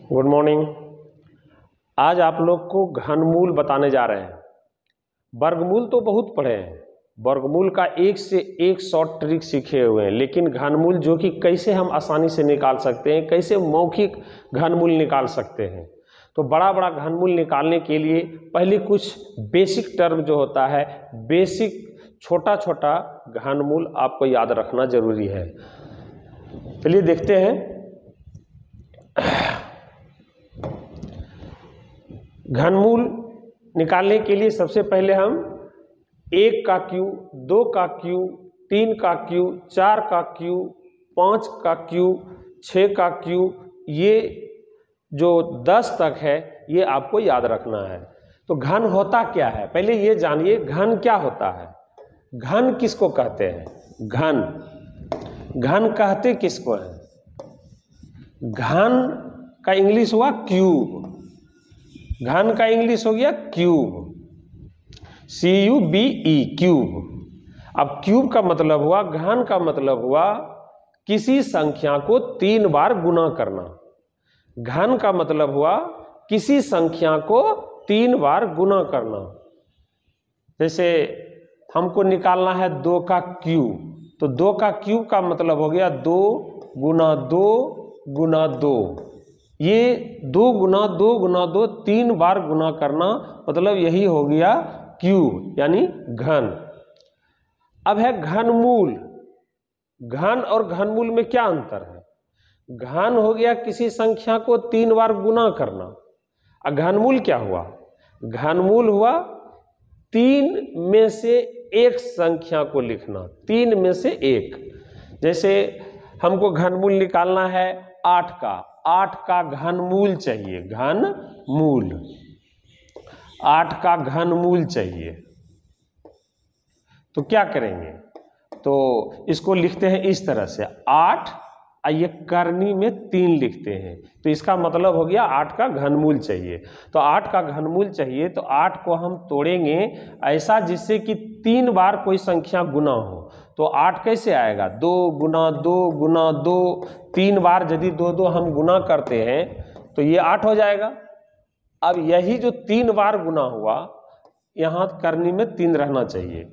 Good morning. आज आप लोग को घनमूल बताने जा रहे हैं। वर्गमूल तो बहुत पढ़े हैं, वर्गमूल का एक से एक शॉर्ट ट्रिक सीखे हुए हैं, लेकिन घनमूल जो कि कैसे हम आसानी से निकाल सकते हैं, कैसे मौखिक घनमूल निकाल सकते हैं। तो बड़ा बड़ा घनमूल निकालने के लिए पहले कुछ बेसिक टर्म जो होता है, बेसिक छोटा छोटा घनमूल आपको याद रखना जरूरी है। चलिए देखते हैं। घनमूल निकालने के लिए सबसे पहले हम 1 का क्यूब, 2 का क्यूब, 3 का क्यूब, 4 का क्यूब, 5 का क्यूब, 6 का क्यूब, ये जो 10 तक है ये आपको याद रखना है। तो घन होता क्या है, पहले ये जानिए घन क्या होता है। घन किसको कहते हैं? घन घन कहते किसको है? घन का इंग्लिश हुआ क्यूब, घन का इंग्लिश हो गया क्यूब, CUBE क्यूब। अब क्यूब का मतलब हुआ, घन का मतलब हुआ किसी संख्या को 3 बार गुना करना। घन का मतलब हुआ किसी संख्या को 3 बार गुना करना। जैसे हमको निकालना है 2 का क्यूब, तो 2 का क्यूब का मतलब हो गया 2 गुना 2 गुना 2। ये 2 गुना 2 गुना 2 3 बार गुना करना, मतलब यही हो गया क्यूब यानी घन। अब है घनमूल। घन और घनमूल में क्या अंतर है? घन हो गया किसी संख्या को 3 बार गुना करना, और घनमूल क्या हुआ? घनमूल हुआ 3 में से एक संख्या को लिखना, 3 में से एक। जैसे हमको घनमूल निकालना है 8 का घनमूल चाहिए, घनमूल 8 का घनमूल चाहिए। तो क्या करेंगे? तो इसको लिखते हैं इस तरह से 8, ये करनी में 3 लिखते हैं, तो इसका मतलब हो गया 8 का घनमूल चाहिए। तो 8 का घनमूल चाहिए, तो 8 को हम तोड़ेंगे ऐसा जिससे कि 3 बार कोई संख्या गुना हो। तो 8 कैसे आएगा? 2 गुना 2 गुना 2, 3 बार यदि 2 2 हम गुना करते हैं तो ये 8 हो जाएगा। अब यही जो 3 बार गुना हुआ, यहाँ करनी में 3 रहना चाहिए।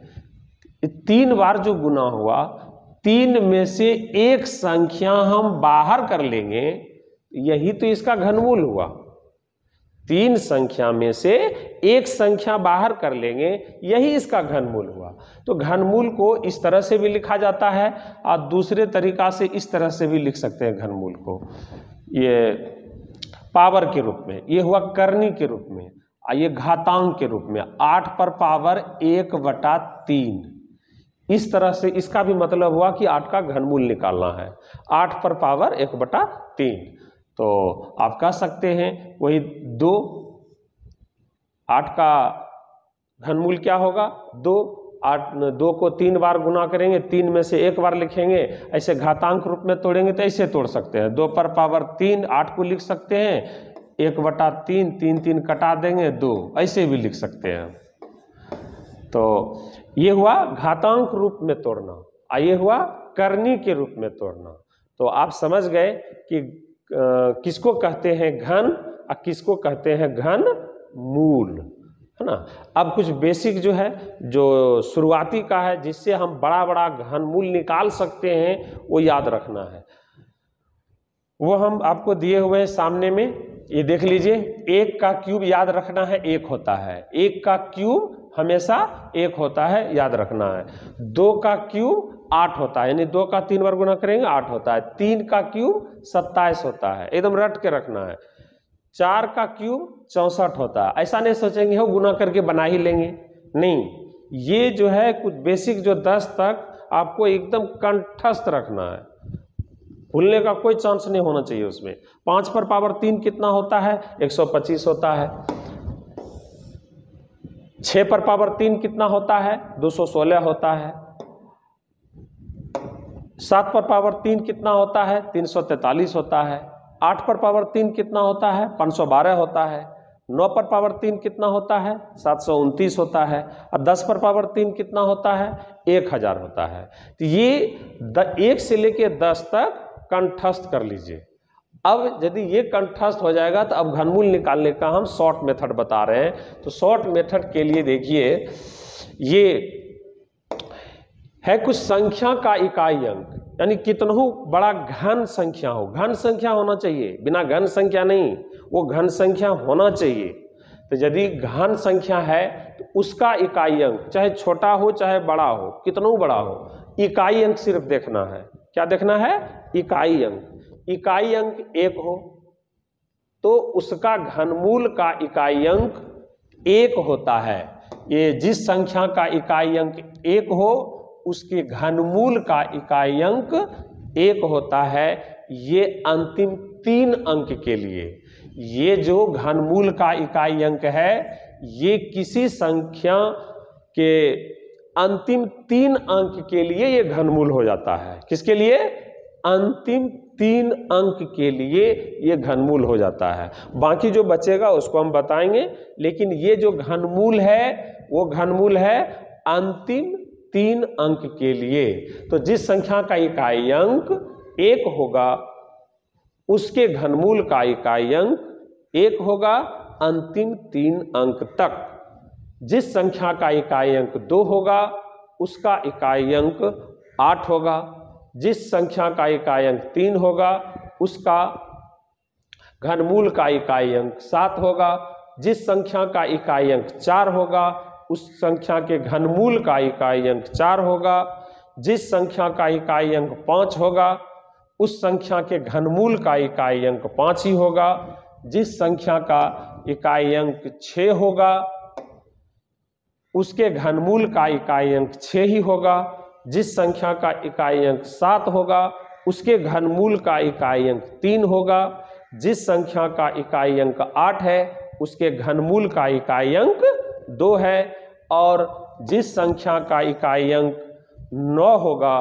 3 बार जो गुना हुआ, 3 में से एक संख्या हम बाहर कर लेंगे, यही तो इसका घनमूल हुआ। 3 संख्या में से एक संख्या बाहर कर लेंगे, यही इसका घनमूल हुआ। तो घनमूल को इस तरह से भी लिखा जाता है, और दूसरे तरीका से इस तरह से भी लिख सकते हैं घनमूल को, ये पावर के रूप में, ये हुआ करनी के रूप में, और ये घातांक के रूप में 8 पर पावर 1/3। इस तरह से इसका भी मतलब हुआ कि 8 का घनमूल निकालना है, 8 पर पावर 1/3। तो आप कह सकते हैं वही 2, 8 का घनमूल क्या होगा? 2। 2 को 3 बार गुना करेंगे, 3 में से एक बार लिखेंगे। ऐसे घातांक रूप में तोड़ेंगे तो ऐसे तोड़ सकते हैं, 2 पर पावर 3 8 को लिख सकते हैं, 1/3, 3 3 कटा देंगे 2, ऐसे भी लिख सकते हैं। तो ये हुआ घातांक रूप में तोड़ना, और ये हुआ करनी के रूप में तोड़ना। तो आप समझ गए कि किसको कहते हैं घन और किसको कहते हैं घनमूल, है ना। अब कुछ बेसिक जो है, जो शुरुआती का है, जिससे हम बड़ा बड़ा घनमूल निकाल सकते हैं, वो याद रखना है। वो हम आपको दिए हुए हैं सामने में, ये देख लीजिए। 1 का क्यूब याद रखना है 1 होता है, 1 का क्यूब हमेशा 1 होता है, याद रखना है। 2 का क्यूब 8 होता है, यानी 2 का 3 बार गुना करेंगे 8 होता है। 3 का क्यूब 27 होता है, एकदम रट के रखना है। 4 का क्यूब 64 होता है। ऐसा नहीं सोचेंगे हो गुना करके बना ही लेंगे, नहीं। ये जो है कुछ बेसिक जो 10 तक आपको एकदम कंठस्थ रखना है, भूलने का कोई चांस नहीं होना चाहिए उसमें। 5 पर पावर 3 कितना होता है? 125 होता है। 6 पर पावर 3 कितना होता है? 216 होता है। 7 पर पावर 3 कितना होता है? 343 होता है। 8 पर पावर 3 कितना होता है? 512 होता है। 9 पर पावर 3 कितना होता है? 729 होता है। और 10 पर पावर 3 कितना होता है? 1000 होता है। तो ये 1 से लेके 10 तक कंठस्थ कर लीजिए। अब यदि ये कंठस्थ हो जाएगा तो अब घनमूल निकालने का हम शॉर्ट मेथड बता रहे हैं। तो शॉर्ट मेथड के लिए देखिए, ये है कुछ संख्या का इकाई अंक, यानी कितनहु बड़ा घन संख्या हो, घन संख्या होना चाहिए, बिना घन संख्या नहीं, वो घन संख्या होना चाहिए। तो यदि घन संख्या है तो उसका इकाई अंक चाहे छोटा हो चाहे बड़ा हो, कितनहु बड़ा हो, इकाई अंक सिर्फ देखना है। क्या देखना है? इकाई अंक। इकाई अंक 1 हो तो उसका घनमूल का इकाई अंक 1 होता है। ये जिस संख्या का इकाई अंक 1 हो उसके घनमूल का इकाई अंक 1 होता है। ये अंतिम 3 अंक के लिए, ये जो घनमूल का इकाई अंक है ये किसी संख्या के अंतिम 3 अंक के लिए ये घनमूल हो जाता है। किसके लिए? अंतिम 3 अंक के लिए ये घनमूल हो जाता है। बाकी जो बचेगा उसको हम बताएंगे, लेकिन ये जो घनमूल है वो घनमूल है अंतिम 3 अंक के लिए। तो जिस संख्या का इकाई अंक 1 होगा उसके घनमूल का इकाई अंक 1 होगा अंतिम 3 अंक तक। जिस संख्या का इकाई अंक 2 होगा उसका इकाई अंक 8 होगा। जिस संख्या का इकाई अंक 3 होगा उसका घनमूल का इकाई अंक 7 होगा। जिस संख्या का इकाई अंक 4 होगा उस संख्या के घनमूल का इकाई अंक 4 होगा। जिस संख्या का इकाई अंक 5 होगा उस संख्या के घनमूल का इकाई अंक 5 ही होगा। जिस संख्या का इकाई अंक 6 होगा उसके घनमूल का इकाई अंक 6 ही होगा। जिस संख्या का इकाई अंक 7 होगा उसके घनमूल का इकाई अंक 3 होगा। जिस संख्या का इकाई अंक 8 है उसके घनमूल का इकाई अंक 2 है। और जिस संख्या का इकाई अंक 9 होगा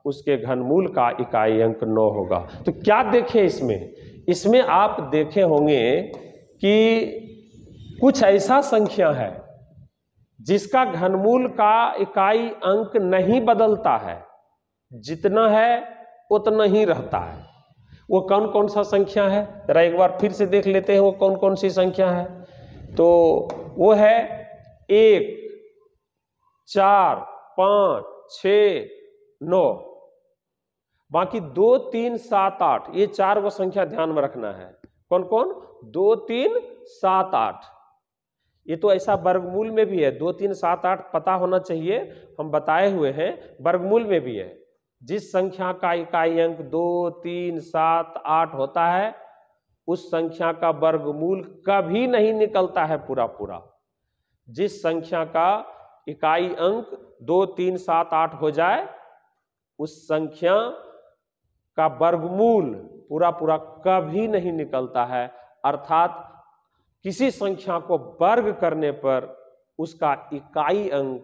उसके घनमूल का इकाई अंक 9 होगा। तो क्या देखें इसमें आप देखे होंगे कि कुछ ऐसा संख्या है जिसका घनमूल का इकाई अंक नहीं बदलता है, जितना है उतना ही रहता है। वो कौन कौन सा संख्या है जरा एक बार फिर से देख लेते हैं। वो कौन कौन सी संख्या है? तो वो है 1, 4, 5, 6, 9। बाकी 2, 3, 7, 8 ये 4 वो संख्या ध्यान में रखना है। कौन कौन? 2, 3, 7, 8। ये तो ऐसा वर्गमूल में भी है। 2, 3, 7, 8 पता होना चाहिए, हम बताए हुए हैं। वर्गमूल में भी है। जिस संख्या का इकाई अंक 2, 3, 7, 8 होता है उस संख्या का वर्गमूल कभी नहीं निकलता है पूरा पूरा। जिस संख्या का इकाई अंक 2, 3, 7, 8 हो जाए उस संख्या का वर्गमूल पूरा पूरा कभी नहीं निकलता है। अर्थात किसी संख्या को वर्ग करने पर उसका इकाई अंक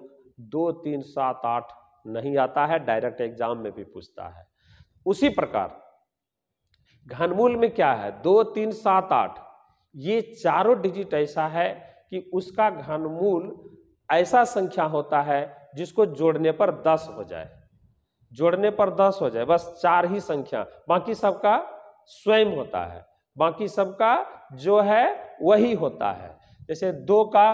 2, 3, 7, 8 नहीं आता है। डायरेक्ट एग्जाम में भी पूछता है। उसी प्रकार घनमूल में क्या है? 2, 3, 7, 8 ये चारों डिजिट ऐसा है कि उसका घनमूल ऐसा संख्या होता है जिसको जोड़ने पर 10 हो जाए। जोड़ने पर 10 हो जाए, बस 4 ही संख्या, बाकी सबका स्वयं होता है। बाकी सबका जो है वही होता है। जैसे 2 का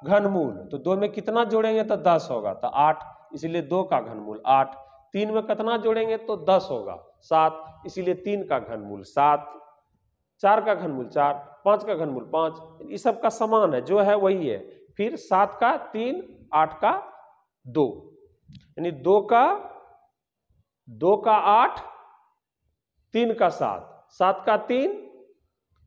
घनमूल, तो 2 में कितना जोड़ेंगे तो 10 होगा, तो 8, इसीलिए 2 का घनमूल 8। 3 में कितना जोड़ेंगे तो 10 होगा, 7, इसीलिए 3 का घनमूल 7। 4 का घनमूल 4, 5 का घनमूल 5, ये सब का समान है, जो है वही है। फिर 7 का 3, 8 का 2, यानी 2 का 8, 3 का 7, 7 का 3,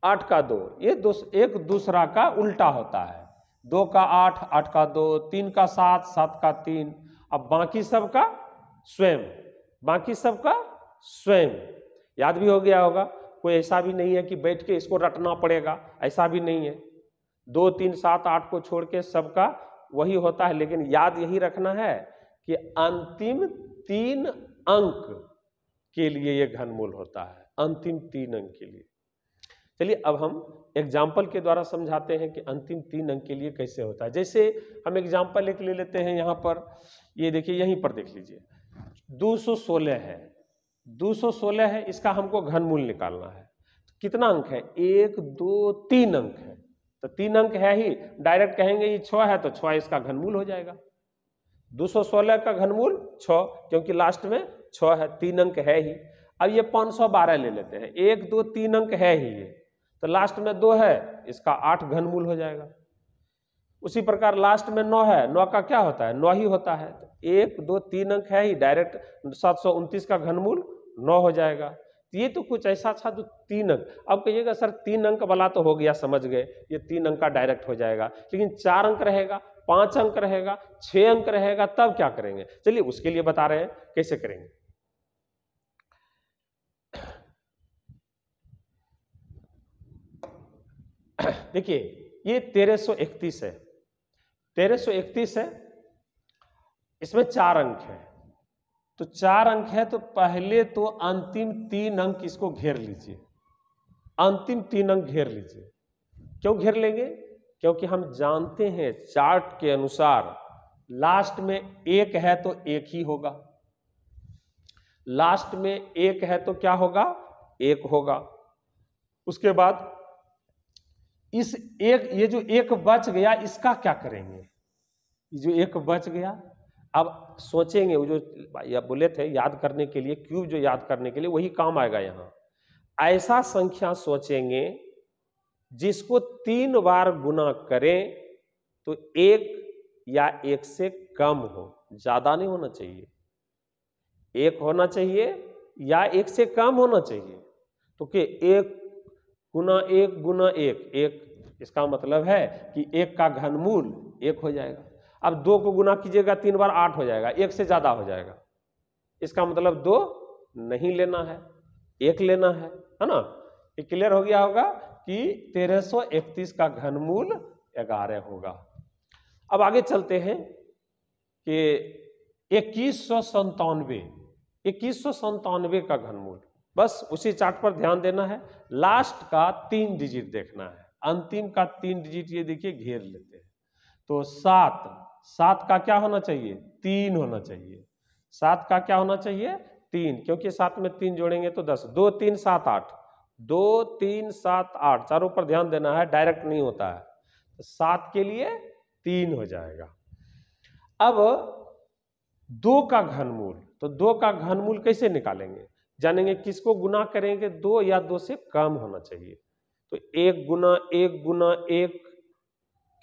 8 का 2, ये एक दूसरा का उल्टा होता है। 2 का 8, 8 का 2, 3 का 7, 7 का 3। अब बाकी सब का स्वयं, बाकी सब का स्वयं। याद भी हो गया होगा। कोई ऐसा भी नहीं है कि बैठ के इसको रटना पड़ेगा, ऐसा भी नहीं है। 2, 3, 7, 8 को छोड़ के सबका वही होता है। लेकिन याद यही रखना है कि अंतिम 3 अंक के लिए ये घनमूल होता है, अंतिम 3 अंक के लिए। चलिए अब हम एग्जाम्पल के द्वारा समझाते हैं कि अंतिम 3 अंक के लिए कैसे होता है। जैसे हम एग्जाम्पल एक ले लेते हैं। यहाँ पर ये देखिए, यहीं पर देख लीजिए 216 है। 216 है, इसका हमको घनमूल निकालना है। कितना अंक है, 1 2 3 अंक है, तो 3 अंक है ही, डायरेक्ट कहेंगे ये 6 है तो 6 इसका घनमूल हो जाएगा। 216 का घनमूल 6, क्योंकि लास्ट में 6 है, 3 अंक है ही। अब ये 512 ले लेते हैं, 1 2 3 अंक है ही ये, तो लास्ट में 2 है, इसका 8 घनमूल हो जाएगा। उसी प्रकार लास्ट में 9 है, 9 का क्या होता है, 9 ही होता है, तो 1 2 3 अंक है ही, डायरेक्ट 729 का घनमूल 9 हो जाएगा। ये तो कुछ ऐसा था जो 3 अंक, अब कहिएगा सर 3 अंक वाला तो हो गया, समझ गए, ये 3 अंक का डायरेक्ट हो जाएगा, लेकिन 4 अंक रहेगा, 5 अंक रहेगा, 6 अंक रहेगा, तब क्या करेंगे, चलिए उसके लिए बता रहे हैं कैसे करेंगे। देखिए ये 1331 है, 1331 है, इसमें 4 अंक है, तो 4 अंक है, तो पहले तो अंतिम 3 अंक इसको घेर लीजिए, अंतिम 3 अंक घेर लीजिए। क्यों घेर लेंगे, क्योंकि हम जानते हैं चार्ट के अनुसार लास्ट में 1 है तो 1 ही होगा, लास्ट में 1 है तो क्या होगा, 1 होगा। उसके बाद इस एक, ये जो 1 बच गया इसका क्या करेंगे, ये जो 1 बच गया, अब सोचेंगे, वो जो या बोले थे याद करने के लिए, क्यूब जो याद करने के लिए, वही काम आएगा यहां। ऐसा संख्या सोचेंगे जिसको 3 बार गुना करें तो 1 या 1 से कम हो, ज्यादा नहीं होना चाहिए, 1 होना चाहिए या 1 से कम होना चाहिए। तो कि 1 गुना 1 गुना 1, 1, इसका मतलब है कि 1 का घनमूल 1 हो जाएगा। अब 2 को गुना कीजिएगा 3 बार, 8 हो जाएगा, 1 से ज्यादा हो जाएगा, इसका मतलब 2 नहीं लेना है, 1 लेना है ना। ये क्लियर हो गया होगा कि 1331 का घनमूल 11 होगा। अब आगे चलते हैं कि 2197 का घनमूल, बस उसी चार्ट पर ध्यान देना है, लास्ट का 3 डिजिट देखना है, अंतिम का 3 डिजिट ये देखिए घेर लेते हैं, तो 7 का क्या होना चाहिए, 3 होना चाहिए, 7 का क्या होना चाहिए, 3, क्योंकि 7 में 3 जोड़ेंगे तो 10, 2 3 7 8, 2 3 7 8, चारों पर ध्यान देना है, डायरेक्ट नहीं होता है, तो 7 के लिए 3 हो जाएगा। अब 2 का घनमूल, तो 2 का घनमूल कैसे निकालेंगे, जानेंगे, किसको गुना करेंगे, 2 या 2 से कम होना चाहिए, तो 1 गुना 1 गुना 1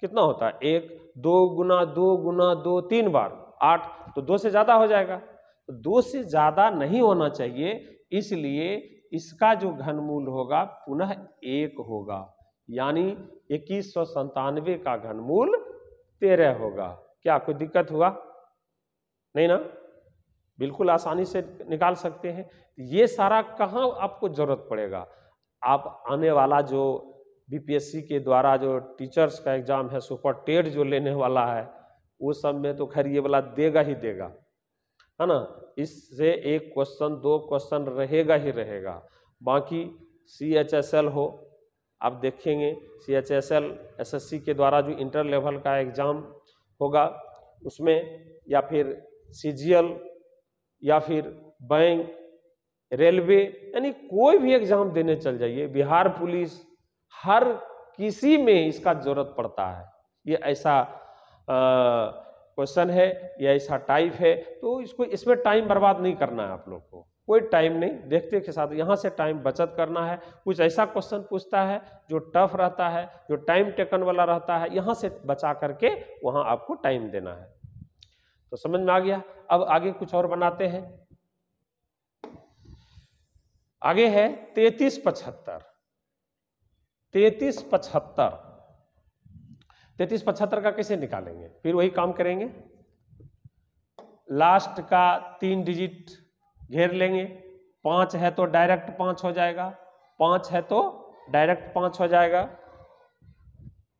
कितना होता है, 1, 2 गुना 2 गुना 2 3 बार 8, तो 2 से ज्यादा हो जाएगा, तो 2 से ज्यादा नहीं होना चाहिए, इसलिए इसका जो घनमूल होगा पुनः 1 होगा, यानी 2197 का घनमूल 13 होगा। क्या कोई दिक्कत हुआ, नहीं ना, बिल्कुल आसानी से निकाल सकते हैं। ये सारा कहाँ आपको जरूरत पड़ेगा, आप आने वाला जो बीपीएससी के द्वारा जो टीचर्स का एग्जाम है, सुपर टेट जो लेने वाला है, वो सब में तो खैर ये वाला देगा ही देगा, है ना, इससे 1 क्वेश्चन 2 क्वेश्चन रहेगा ही रहेगा। बाकी CHSL हो, आप देखेंगे CHSL SSC के द्वारा जो इंटर लेवल का एग्जाम होगा उसमें, या फिर CGL, या फिर बैंक, रेलवे, यानी कोई भी एग्जाम देने चल जाइए, बिहार पुलिस, हर किसी में इसका जरूरत पड़ता है। ये ऐसा क्वेश्चन है, या ऐसा टाइप है, तो इसको, इसमें टाइम बर्बाद नहीं करना है आप लोग को, कोई टाइम नहीं, देखते के साथ यहाँ से टाइम बचत करना है। कुछ ऐसा क्वेश्चन पूछता है जो टफ रहता है, जो टाइम टेकन वाला रहता है, यहाँ से बचा करके वहाँ आपको टाइम देना है। तो समझ में आ गया। अब आगे कुछ और बनाते हैं, आगे है 3375। 3375, 3375 का कैसे निकालेंगे, फिर वही काम करेंगे, लास्ट का 3 डिजिट घेर लेंगे, 5 है तो डायरेक्ट 5 हो जाएगा, 5 है तो डायरेक्ट 5 हो जाएगा,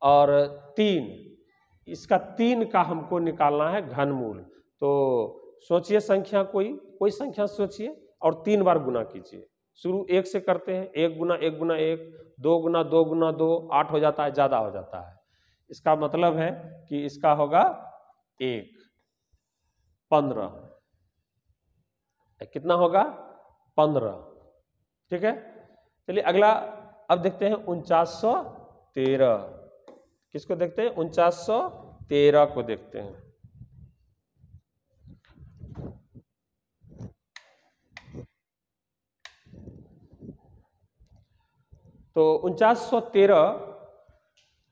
और 3, इसका 3 का हमको निकालना है घनमूल। तो सोचिए संख्या, कोई संख्या सोचिए और 3 बार गुना कीजिए। शुरू 1 से करते हैं, 1 गुना 1 गुना 1, 2 गुना 2 गुना 2, 8 हो जाता है, ज्यादा हो जाता है, इसका मतलब है कि इसका होगा 1, 15, कितना होगा 15, ठीक है। चलिए अगला अब देखते हैं 4913, किसको देखते हैं? 4913 को देखते हैं। तो 4913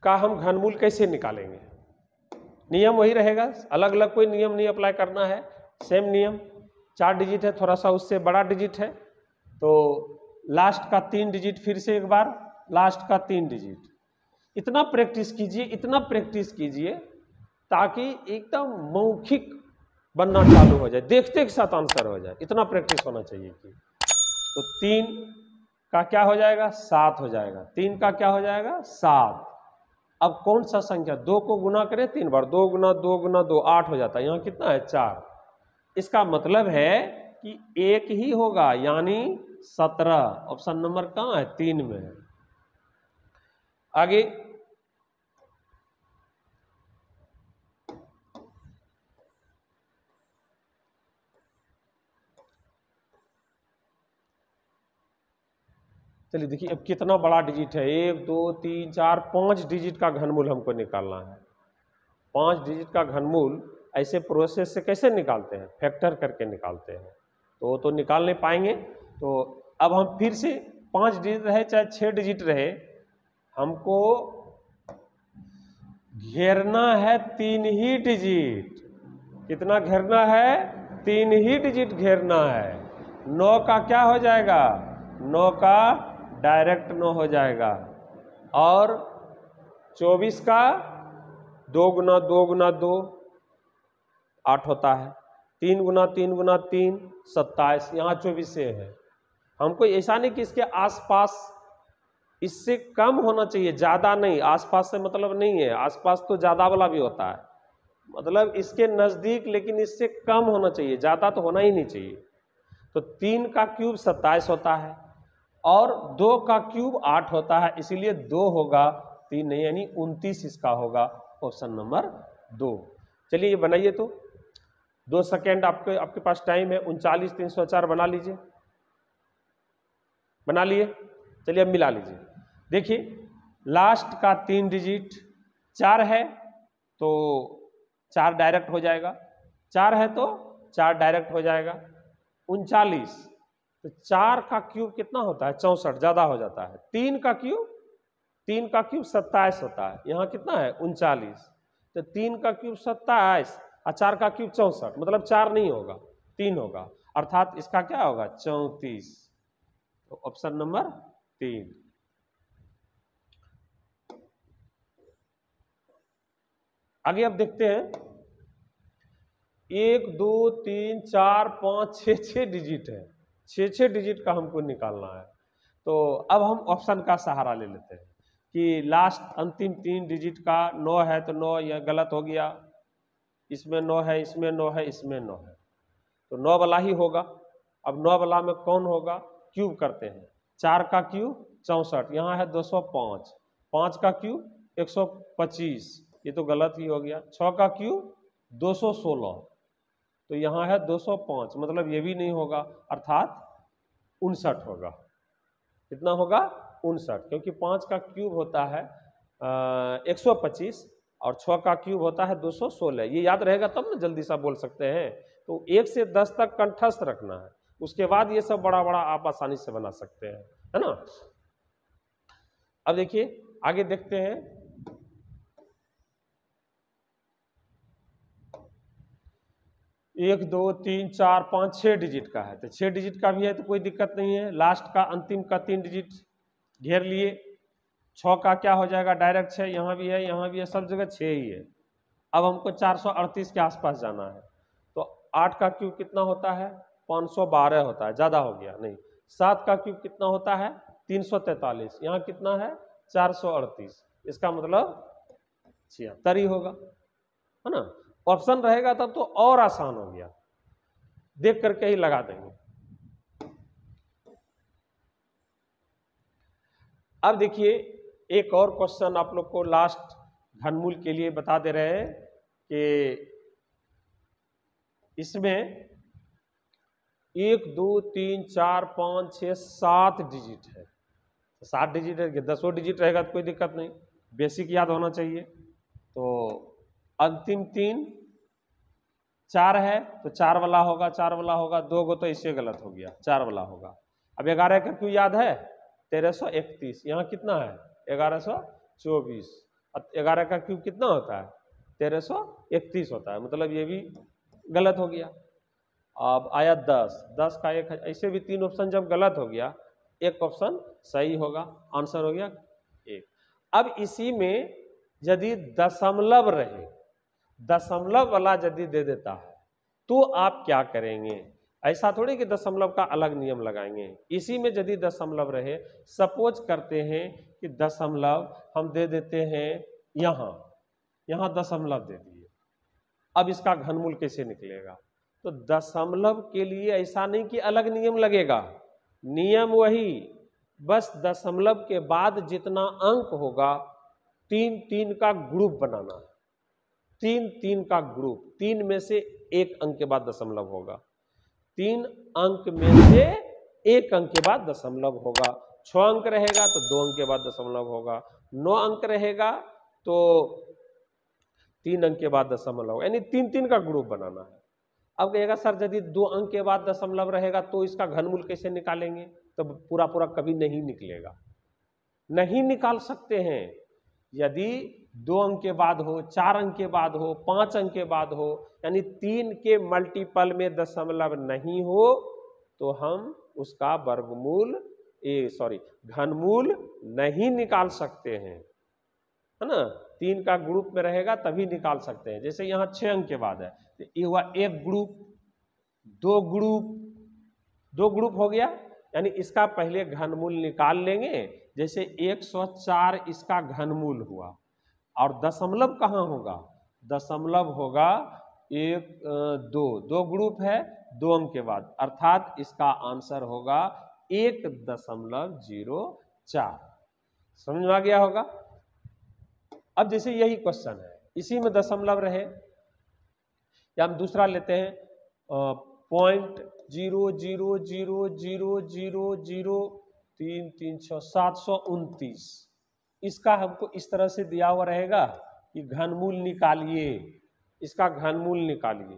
का हम घनमूल कैसे निकालेंगे? नियम वही रहेगा, अलग अलग कोई नियम नहीं अप्लाई करना है, सेम नियम। 4 डिजिट है, थोड़ा सा उससे बड़ा डिजिट है, तो लास्ट का 3 डिजिट, फिर से एक बार लास्ट का 3 डिजिट। इतना प्रैक्टिस कीजिए, इतना प्रैक्टिस कीजिए ताकि एकदम मौखिक बनना चालू हो जाए, देखते के साथ आंसर हो जाए, इतना प्रैक्टिस होना चाहिए कि। तो 3 का क्या हो जाएगा? 7 हो जाएगा। 3 का क्या हो जाएगा? 7। अब कौन सा संख्या? 2 को गुना करें 3 बार, 2 गुना 2 गुना 2 8 हो जाता है। यहाँ कितना है? 4। इसका मतलब है कि एक ही होगा, यानी 17। ऑप्शन नंबर कहाँ है? 3 में है। आगे चलिए देखिए, अब कितना बड़ा डिजिट है, 1 2 3 4 5 डिजिट का घनमूल हमको निकालना है। 5 डिजिट का घनमूल ऐसे प्रोसेस से कैसे निकालते हैं? फैक्टर करके निकालते हैं, तो वो तो निकाल नहीं पाएंगे। तो अब हम फिर से 5 डिजिट रहे चाहे 6 डिजिट रहे, हमको घेरना है 3 ही डिजिट। कितना घेरना है? 3 ही डिजिट घेरना है। 9 का क्या हो जाएगा? 9 का डायरेक्ट 9 हो जाएगा, और 24 का 2 गुना 2 गुना 2 8 होता है, 3 गुना 3 गुना 3 27, यहाँ 24 से है। हमको ऐसा नहीं कि इसके आसपास, इससे कम होना चाहिए, ज्यादा नहीं। आसपास से मतलब नहीं है, आसपास तो ज्यादा वाला भी होता है, मतलब इसके नजदीक, लेकिन इससे कम होना चाहिए, ज्यादा तो होना ही नहीं चाहिए। तो 3 का क्यूब 27 होता है, और 2 का क्यूब 8 होता है, इसीलिए 2 होगा, 3 नहीं, यानी 29 इसका होगा, ऑप्शन नंबर 2। चलिए ये बनाइए तो, 2 सेकेंड आपके पास टाइम है। 39304 बना लीजिए। बना लिए? चलिए अब मिला लीजिए। देखिए लास्ट का 3 डिजिट 4 है, तो 4 डायरेक्ट हो जाएगा, 4 है तो 4 डायरेक्ट हो जाएगा। 39, तो 4 का क्यूब कितना होता है? 64, ज्यादा हो जाता है। 3 का क्यूब 27 होता है, यहाँ कितना है? 39। तो 3 का क्यूब 27 और 4 का क्यूब 64, मतलब 4 नहीं होगा, 3 होगा, अर्थात इसका क्या होगा? 34। तो ऑप्शन नंबर 3। आगे अब देखते हैं, 1 2 3 4 5 6 डिजिट है, 6 डिजिट का हमको निकालना है। तो अब हम ऑप्शन का सहारा ले लेते हैं कि लास्ट अंतिम 3 डिजिट का 9 है, तो 9 यह गलत हो गया, इसमें 9 है, इसमें 9 है, इसमें 9 है, तो 9 वाला ही होगा। अब 9 वाला में कौन होगा? क्यूब करते हैं। 4 का क्यूब 64, यहाँ है 205, 5 का क्यूब 125, ये तो गलत ही हो गया। 6 का क्यूब 216, तो यहाँ है 205, मतलब ये भी नहीं होगा, अर्थात 59 होगा। कितना होगा? 59, क्योंकि 5 का क्यूब होता है 125 और 6 का क्यूब होता है 216। ये याद रहेगा तब ना जल्दी सा बोल सकते हैं। तो 1 से 10 तक कंठस्थ रखना है, उसके बाद ये सब बड़ा बड़ा आप आसानी से बना सकते हैं, है ना। अब देखिए आगे देखते हैं, 1 2 3 4 5 6 डिजिट का है, तो 6 डिजिट का भी है तो कोई दिक्कत नहीं है। लास्ट का अंतिम का 3 डिजिट घेर लिए। 6 का क्या हो जाएगा? डायरेक्ट 6, यहाँ भी है, यहाँ भी है, सब जगह 6 ही है। अब हमको 438 के आसपास जाना है, तो 8 का क्यूब कितना होता है? 512 होता है, ज्यादा हो गया नहीं। 7 का क्यूब कितना होता है? 343, यहाँ कितना है? 438, इसका मतलब 76 ही होगा, है ना। ऑप्शन रहेगा तब तो और आसान हो गया, देख करके ही लगा देंगे। अब देखिए एक और क्वेश्चन आप लोग को लास्ट घनमूल के लिए बता दे रहे हैं कि इसमें 1 2 3 4 5 6 7 डिजिट है, 7 डिजिट है, 10 डिजिट रहेगा तो कोई दिक्कत नहीं, बेसिक याद होना चाहिए। तो अंतिम 3 4 है तो 4 वाला होगा, 4 वाला होगा, 2 गो तो इससे गलत हो गया, 4 वाला होगा। अब 11 का क्यों याद है, 1331, यहाँ कितना है 1124, 11 का क्यूब कितना होता है 1331 होता है, मतलब ये भी गलत हो गया। अब आया 10 का एक, ऐसे भी 3 ऑप्शन जब गलत हो गया, एक ऑप्शन सही होगा, आंसर हो गया 1। अब इसी में यदि दशमलव रहे, दशमलव वाला यदि दे देता है तो आप क्या करेंगे, ऐसा थोड़ी कि दशमलव का अलग नियम लगाएंगे। इसी में यदि दशमलव रहे, सपोज करते हैं कि दशमलव हम दे देते हैं यहाँ दशमलव दे दिए, अब इसका घनमूल कैसे निकलेगा, तो दशमलव के लिए ऐसा नहीं कि अलग नियम लगेगा, नियम वही, बस दशमलव के बाद जितना अंक होगा 3 3 का ग्रुप बनाना है, 3 3 का ग्रुप, 3 में से 1 अंक के बाद दशमलव होगा, 3 अंक में से 1 अंक के बाद दशमलव होगा, 6 अंक रहेगा तो 2 अंक के बाद दशमलव होगा, 9 अंक रहेगा तो 3 अंक के बाद दशमलव, यानी 3 3 का ग्रुप बनाना है। अब कहेगा सर यदि 2 अंक के बाद दशमलव रहेगा तो इसका घनमूल कैसे निकालेंगे, तो पूरा पूरा कभी नहीं निकलेगा, नहीं निकाल सकते हैं। यदि 2 अंक के बाद हो, 4 अंक के बाद हो, 5 अंक के बाद हो, यानी 3 के मल्टीपल में दशमलव नहीं हो तो हम उसका वर्गमूल घनमूल नहीं निकाल सकते हैं, है ना। 3 का ग्रुप में रहेगा तभी निकाल सकते हैं। जैसे यहाँ 6 अंक के बाद है तो ये हुआ 1 ग्रुप, 2 ग्रुप हो गया, यानी इसका पहले घनमूल निकाल लेंगे। जैसे 104 इसका घनमूल हुआ, और दशमलव कहाँ होगा, दशमलव होगा 1 2 ग्रुप है 2 अंक के बाद, अर्थात इसका आंसर होगा 1.04। समझ में आ गया होगा। अब जैसे यही क्वेश्चन है, इसी में दशमलव रहे, या हम दूसरा लेते हैं 0.000000336 इसका हमको इस तरह से दिया हुआ रहेगा कि घनमूल निकालिए, इसका घनमूल निकालिए,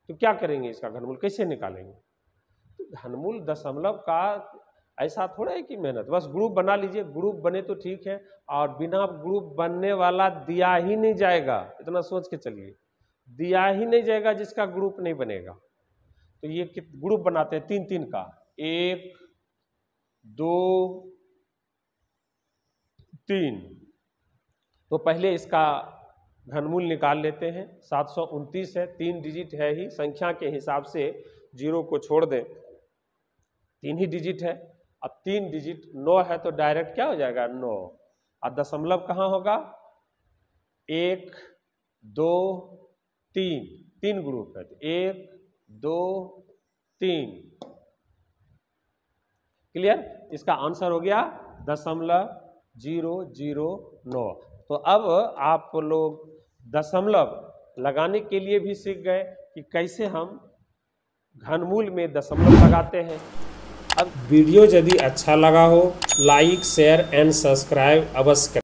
तो क्या करेंगे, इसका घनमूल कैसे निकालेंगे, तो घनमूल दशमलव का ऐसा थोड़ा है कि मेहनत, बस ग्रुप बना लीजिए, ग्रुप बने तो ठीक है, और बिना ग्रुप बनने वाला दिया ही नहीं जाएगा, इतना सोच के चलिए, दिया ही नहीं जाएगा जिसका ग्रुप नहीं बनेगा। तो ये ग्रुप बनाते हैं 3 3 का, 1 2 3, तो पहले इसका घनमूल निकाल लेते हैं। 729 है, 3 डिजिट है ही, संख्या के हिसाब से 0 को छोड़ दें, 3 ही डिजिट है। अब 3 डिजिट 9 है तो डायरेक्ट क्या हो जाएगा 9, और दशमलव कहाँ होगा 1 2 3 ग्रुप है, 1 2 3, क्लियर। इसका आंसर हो गया 0.009। तो अब आप लोग दशमलव लगाने के लिए भी सीख गए कि कैसे हम घनमूल में दशमलव लगाते हैं। अब वीडियो यदि अच्छा लगा हो, लाइक शेयर एंड सब्सक्राइब अवश्य करें।